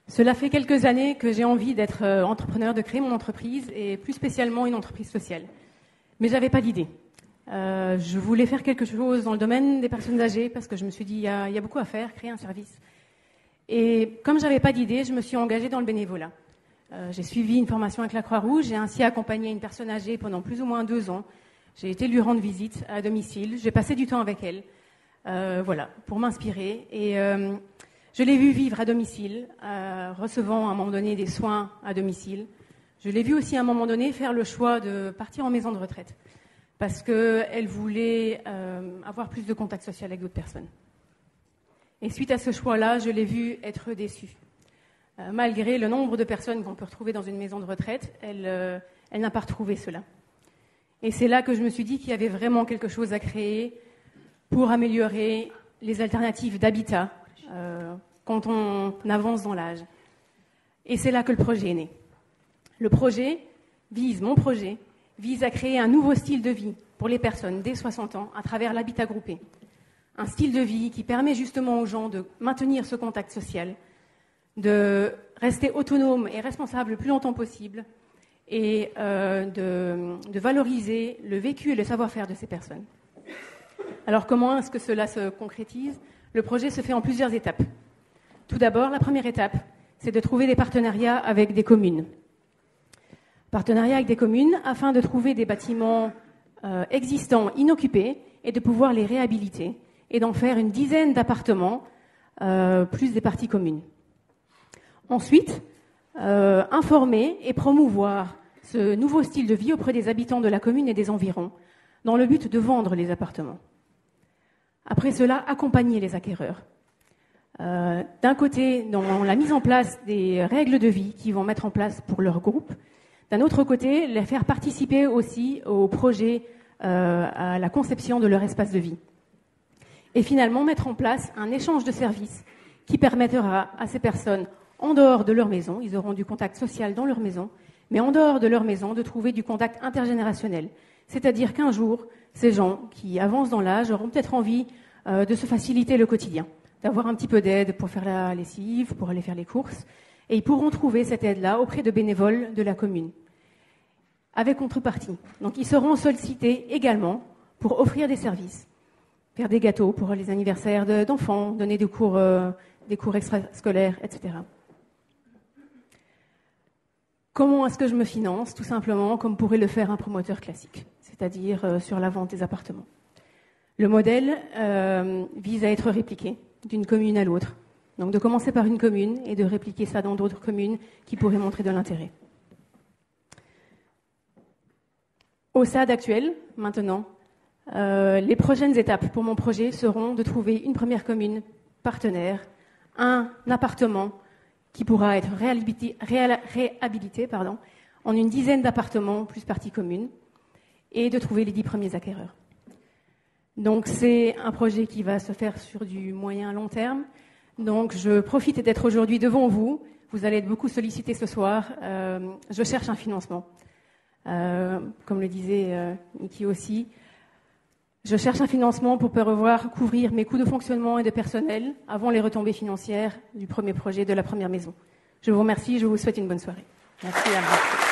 Cela fait quelques années que j'ai envie d'être entrepreneur, de créer mon entreprise et plus spécialement une entreprise sociale. Mais j'avais pas d'idée. Je voulais faire quelque chose dans le domaine des personnes âgées parce que je me suis dit il y a beaucoup à faire, créer un service. Et comme j'avais pas d'idée, je me suis engagée dans le bénévolat. J'ai suivi une formation avec la Croix-Rouge, j'ai ainsi accompagné une personne âgée pendant plus ou moins 2 ans. J'ai été lui rendre visite à domicile, j'ai passé du temps avec elle, pour m'inspirer. Et je l'ai vue vivre à domicile, recevant à un moment donné des soins à domicile. Je l'ai vue aussi à un moment donné faire le choix de partir en maison de retraite parce qu'elle voulait avoir plus de contact social avec d'autres personnes. Et suite à ce choix-là, je l'ai vue être déçue. Malgré le nombre de personnes qu'on peut retrouver dans une maison de retraite, elle n'a pas retrouvé cela. Et c'est là que je me suis dit qu'il y avait vraiment quelque chose à créer pour améliorer les alternatives d'habitat quand on avance dans l'âge. Et c'est là que le projet est né. Mon projet vise à créer un nouveau style de vie pour les personnes dès 60 ans à travers l'habitat groupé. Un style de vie qui permet justement aux gens de maintenir ce contact social, de rester autonome et responsable le plus longtemps possible et de valoriser le vécu et le savoir-faire de ces personnes. Alors comment est-ce que cela se concrétise ? Le projet se fait en plusieurs étapes. Tout d'abord, la première étape, c'est de trouver des partenariats avec des communes. Partenariats avec des communes afin de trouver des bâtiments existants, inoccupés, et de pouvoir les réhabiliter et d'en faire une dizaine d'appartements, plus des parties communes. Ensuite, informer et promouvoir ce nouveau style de vie auprès des habitants de la commune et des environs, dans le but de vendre les appartements. Après cela, accompagner les acquéreurs. D'un côté, dans la mise en place des règles de vie qu'ils vont mettre en place pour leur groupe. D'un autre côté, les faire participer aussi au projet, à la conception de leur espace de vie. Et finalement, mettre en place un échange de services qui permettra à ces personnes, en dehors de leur maison, ils auront du contact social dans leur maison, mais en dehors de leur maison, de trouver du contact intergénérationnel. C'est-à-dire qu'un jour, ces gens qui avancent dans l'âge auront peut-être envie de se faciliter le quotidien, d'avoir un petit peu d'aide pour faire la lessive, pour aller faire les courses, et ils pourront trouver cette aide-là auprès de bénévoles de la commune, avec contrepartie. Donc ils seront sollicités également pour offrir des services, faire des gâteaux pour les anniversaires d'enfants, donner des cours extrascolaires, etc. Comment est-ce que je me finance ? Tout simplement comme pourrait le faire un promoteur classique, c'est-à-dire sur la vente des appartements. Le modèle vise à être répliqué d'une commune à l'autre. Donc de commencer par une commune et de répliquer ça dans d'autres communes qui pourraient montrer de l'intérêt. Au stade actuel, maintenant, les prochaines étapes pour mon projet seront de trouver une première commune partenaire, un appartement qui pourra être réhabilité en une dizaine d'appartements plus partie commune et de trouver les 10 premiers acquéreurs. Donc c'est un projet qui va se faire sur du moyen long terme. Donc je profite d'être aujourd'hui devant vous. Vous allez être beaucoup sollicités ce soir. Je cherche un financement. Comme le disait Niki aussi, je cherche un financement pour pouvoir couvrir mes coûts de fonctionnement et de personnel avant les retombées financières du premier projet, de la première maison. Je vous remercie, je vous souhaite une bonne soirée. Merci à vous.